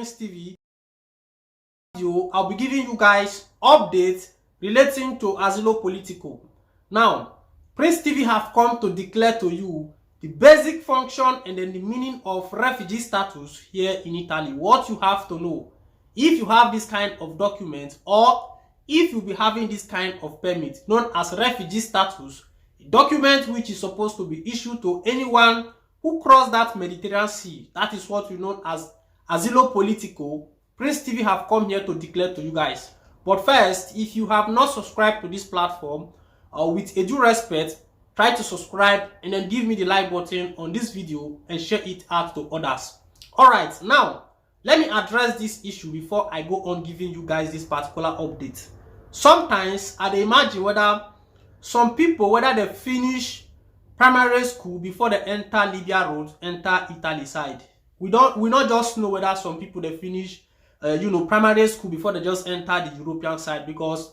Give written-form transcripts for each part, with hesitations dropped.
Prince TV. I'll be giving you guys updates relating to Asilo Politico. Now, Prince TV have come to declare to you the basic function and then the meaning of refugee status here in Italy. What you have to know if you have this kind of document or if you'll be having this kind of permit known as refugee status, a document which is supposed to be issued to anyone who crossed that Mediterranean Sea. That is what we know as Asilo Politico. Prince TV have come here to declare to you guys. But first, if you have not subscribed to this platform, with a due respect, try to subscribe and then give me the like button on this video and share it out to others. Alright, now let me address this issue before I go on giving you guys this particular update. Sometimes I imagine whether some people, whether they finish primary school before they enter Libya road, enter Italy side. We not just know whether some people they finish primary school before they just enter the European side, because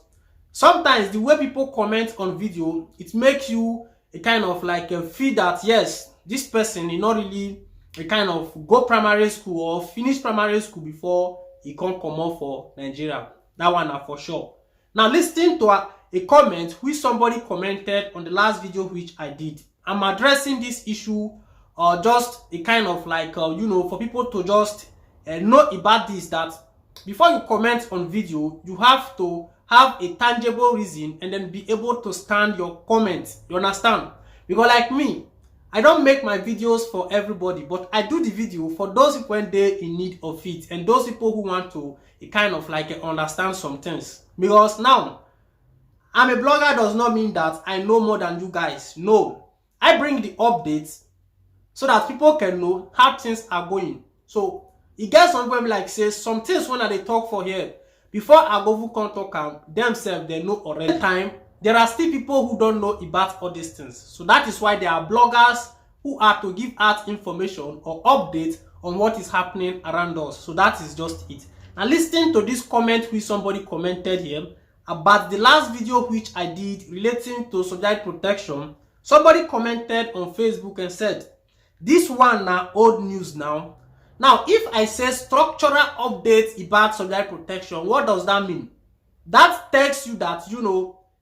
sometimes the way people comment on video, it makes you a kind of like a feel that yes, this person is not really a kind of go primary school or finish primary school before he come out for Nigeria. That one are for sure. Now listen to a comment which somebody commented on the last video which I did. I'm addressing this issue just a kind of like for people to just know about this, that before you comment on video, you have to have a tangible reason and then be able to stand your comments. You understand? Because like me, I don't make my videos for everybody, but I do the video for those people when they're in need of it and those people who want to kind of like understand some things. Because now, I'm a blogger does not mean that I know more than you guys. No, I bring the updates so that people can know how things are going. So it gets some people like say some things when they talk for here. Before I go who can talk themselves, they know already time. There are still people who don't know about all these things. So that is why there are bloggers who are to give out information or updates on what is happening around us. So that is just it. Now listen to this comment which somebody commented here about the last video which I did relating to subject protection. Somebody commented on Facebook and said, this one now old news now. Now, if I say structural updates about subject protection, what does that mean? That tells you that,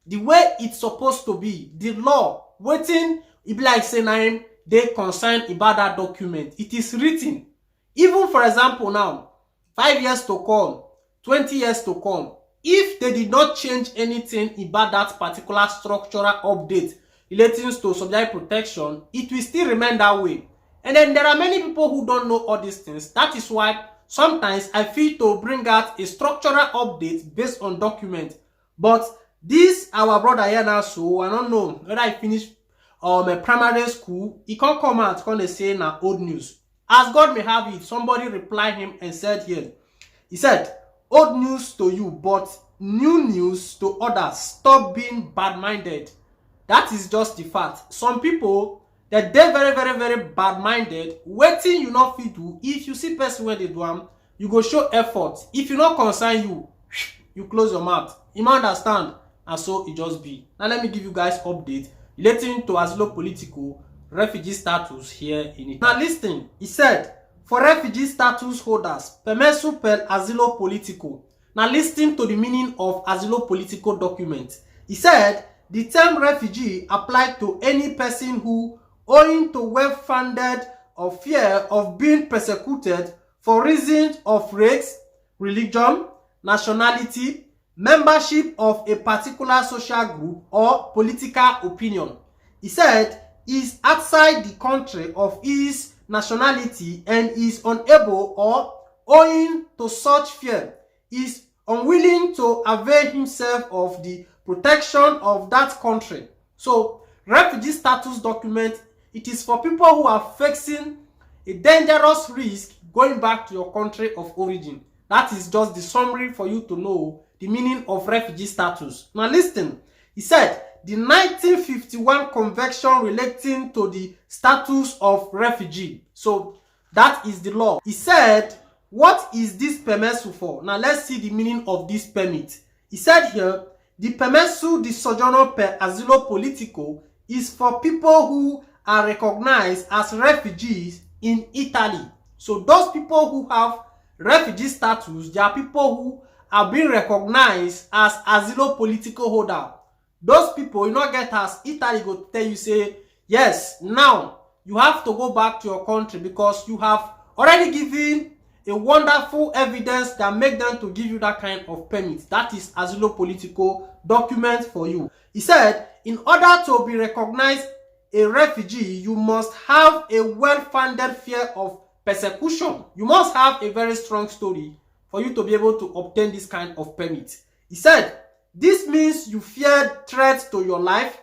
the way it's supposed to be, the law, waiting, it be like saying they concern about that document. It is written. Even for example now, 5 years to come, 20 years to come, if they did not change anything about that particular structural update relating to subject protection, it will still remain that way. And then there are many people who don't know all these things. That is why sometimes I feel to bring out a structural update based on document. But this our brother here now, so I don't know whether I finished my primary school, he can't come out when they say now old news. As God may have it, somebody replied him and said here, he said, old news to you, but new news to others. Stop being bad-minded. That is just the fact. Some people, that they're very bad-minded, waiting you not fit do. If you see person where they do them, you go show effort. If you not concern you, you close your mouth. You might understand, and so it just be. Now let me give you guys update relating to Asilo Politico refugee status here in Italy. Now listen, he said, for refugee status holders, permesso per Asilo Politico. Now listen to the meaning of Asilo Politico document. He said, the term refugee applied to any person who, owing to well-founded or fear of being persecuted for reasons of race, religion, nationality, membership of a particular social group, or political opinion. He said, is outside the country of his nationality and is unable or, owing to such fear, is unwilling to avail himself of the protection of that country. So, refugee status document, it is for people who are facing a dangerous risk going back to your country of origin. That is just the summary for you to know the meaning of refugee status. Now listen, he said, the 1951 convention relating to the status of refugee. So that is the law. He said, what is this permesso for? Now let's see the meaning of this permit. He said here, the permesso di soggiorno per asilo politico is for people who are recognized as refugees in Italy. So those people who have refugee status, there are people who are being recognized as Asilo political holder. Those people, you not get as Italy go tell you say, yes, now you have to go back to your country because you have already given a wonderful evidence that make them to give you that kind of permit. That is Asilo political document for you. He said, in order to be recognized a refugee, you must have a well-founded fear of persecution. You must have a very strong story for you to be able to obtain this kind of permit. He said, this means you fear threats to your life,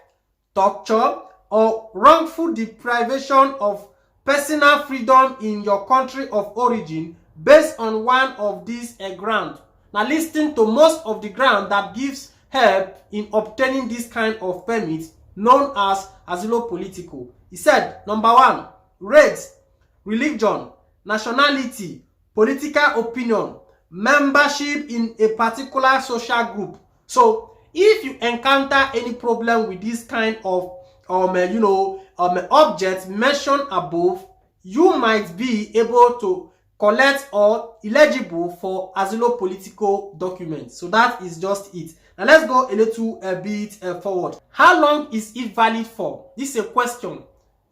torture, or wrongful deprivation of personal freedom in your country of origin based on one of these grounds. Now listen to most of the ground that gives help in obtaining this kind of permit known as Asilo Politico. He said, number 1, race, religion, nationality, political opinion, membership in a particular social group. So if you encounter any problem with this kind of object mentioned above, you might be able to collect or eligible for Asilo political documents. So that is just it. Now let's go a little bit forward. How long is it valid for? This is a question.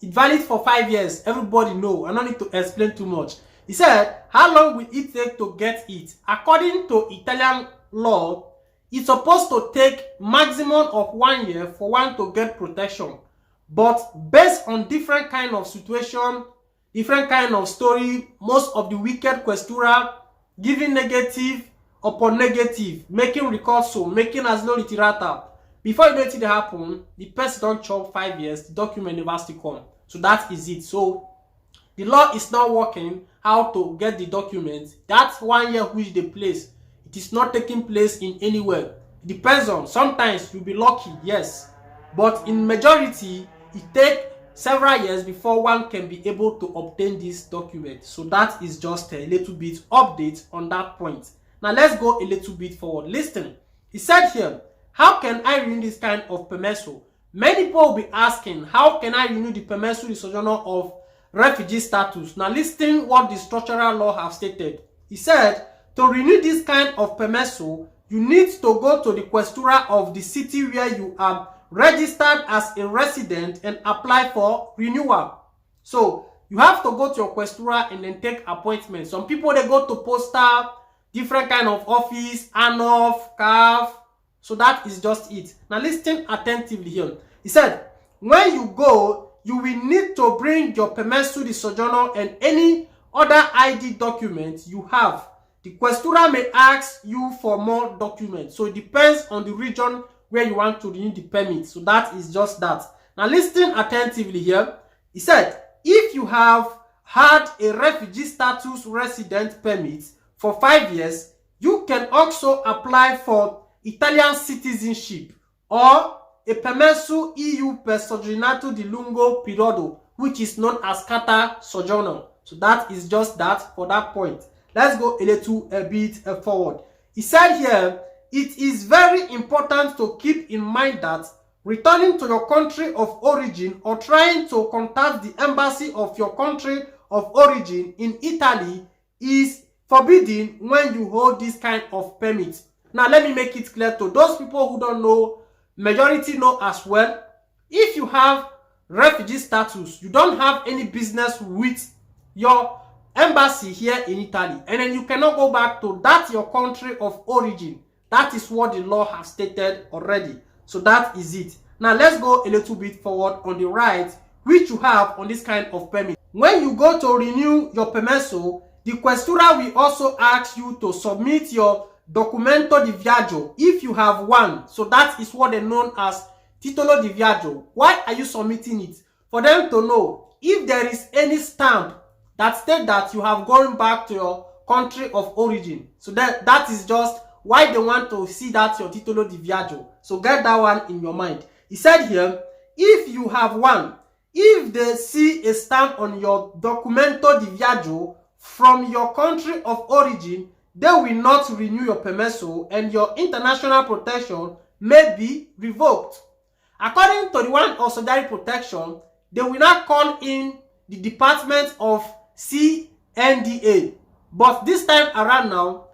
It's valid for 5 years. Everybody know. I don't need to explain too much. He said, how long will it take to get it? According to Italian law, it's supposed to take maximum of 1 year for one to get protection. But based on different kind of situation, different kind of story, most of the wicked questura giving negative upon negative, making record so, making as no literata. Before you know it happen, the person don't chop 5 years, the document never still come. So that is it. So the law is not working how to get the document. That 1 year which they place, it is not taking place in anywhere. It depends on, sometimes you'll be lucky, yes. But in majority, it takes several years before one can be able to obtain this document. So that is just a little bit update on that point. Now let's go a little bit forward. Listen, he said here, how can I renew this kind of permesso? Many people will be asking, how can I renew the permesso di soggiorno of refugee status? Now listen what the structural law have stated. He said, to renew this kind of permesso, you need to go to the questura of the city where you are registered as a resident and apply for renewal. So you have to go to your questura and then take appointment. Some people, they go to posta, different kind of office, ANOF, CAF. So that is just it. Now listen attentively here. He said, when you go, you will need to bring your permesso di soggiorno and any other ID document you have. The questura may ask you for more documents. So it depends on the region where you want to renew the permit. So that is just that. Now listen attentively here. He said, if you have had a refugee status resident permit for 5 years, you can also apply for Italian citizenship or a permesso EU per soggiornato di lungo periodo, which is known as carta soggiorno. So that is just that for that point. Let's go a little bit forward. He said here, it is very important to keep in mind that returning to your country of origin or trying to contact the embassy of your country of origin in Italy is forbidden when you hold this kind of permit. Now let me make it clear to those people who don't know, majority know as well. If you have refugee status, you don't have any business with your embassy here in Italy, and then you cannot go back to that your country of origin. That is what the law has stated already. So that is it. Now let's go a little bit forward on the right which you have on this kind of permit. When you go to renew your permesso, the questura will also ask you to submit your documento di viaggio if you have one. So that is what they known as titolo di viaggio. Why are you submitting it? For them to know if there is any stamp that states that you have gone back to your country of origin. So that is just why they want to see that your titolo di viaggio. So get that one in your mind. He said here, if you have one, if they see a stamp on your documento di viaggio from your country of origin, they will not renew your permesso and your international protection may be revoked. According to the one of solidary protection, they will not call in the Department of CNDA But this time around now,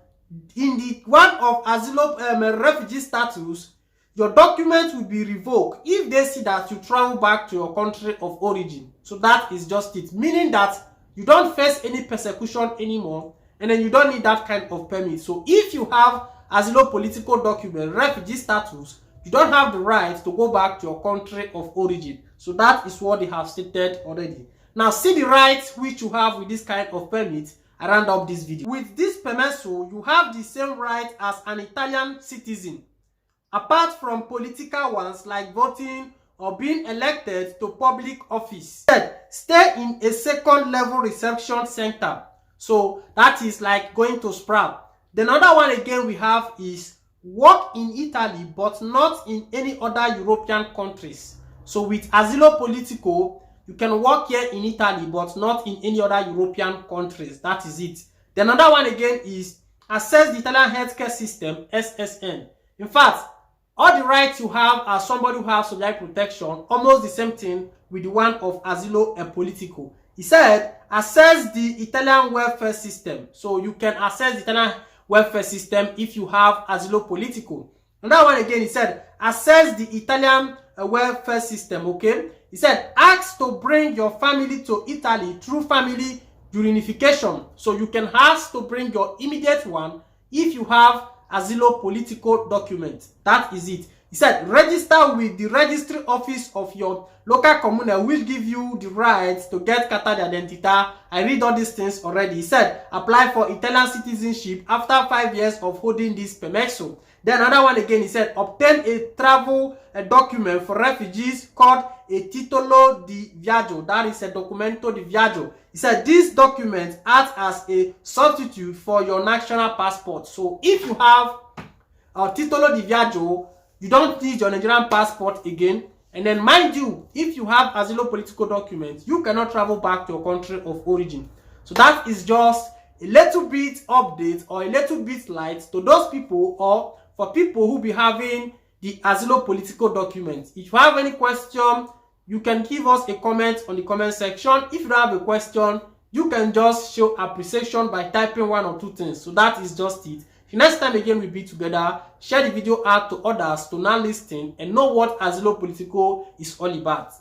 in the one of asylum refugee status, your document will be revoked if they see that you travel back to your country of origin. So that is just it, meaning that you don't face any persecution anymore, and then you don't need that kind of permit. So if you have asylum political document, refugee status, you don't have the right to go back to your country of origin. So that is what they have stated already. Now see the rights which you have with this kind of permit. I round up this video. With this permesso, you have the same right as an Italian citizen, apart from political ones like voting or being elected to public office. Stay in a second level reception center. So that is like going to Sprout. The other one again we have is work in Italy but not in any other European countries. So with Asilo Politico, you can work here in Italy but not in any other European countries. That is it. The another one again is access the Italian healthcare system, SSN. In fact, all the rights you have as somebody who has social protection, almost the same thing with the one of Asilo and Politico. He said, access the Italian welfare system. So you can access the Italian welfare system if you have Asilo Politico. Another one again, he said, access the Italian welfare system, okay? He said, ask to bring your family to Italy through family reunification. So you can ask to bring your immediate one if you have Asilo Politico document. That is it. He said, register with the registry office of your local commune, which give you the right to get carta d'identità. I read all these things already. He said, apply for Italian citizenship after 5 years of holding this permesso. Then another one again, he said, obtain a travel document for refugees called a titolo di viaggio. That is a documento di viaggio. He said, this document acts as a substitute for your national passport. So if you have a titolo di viaggio, you don't need your Nigerian passport again. And then mind you, if you have Asilo Political documents, you cannot travel back to your country of origin. So that is just a little bit update or a little bit light to those people or for people who be having the Asilo Political documents. If you have any question, you can give us a comment on the comment section. If you don't have a question, you can just show appreciation by typing one or two things. So that is just it. The next time again we'll be together, share the video out to others to now listen and know what Asilo Political is all about.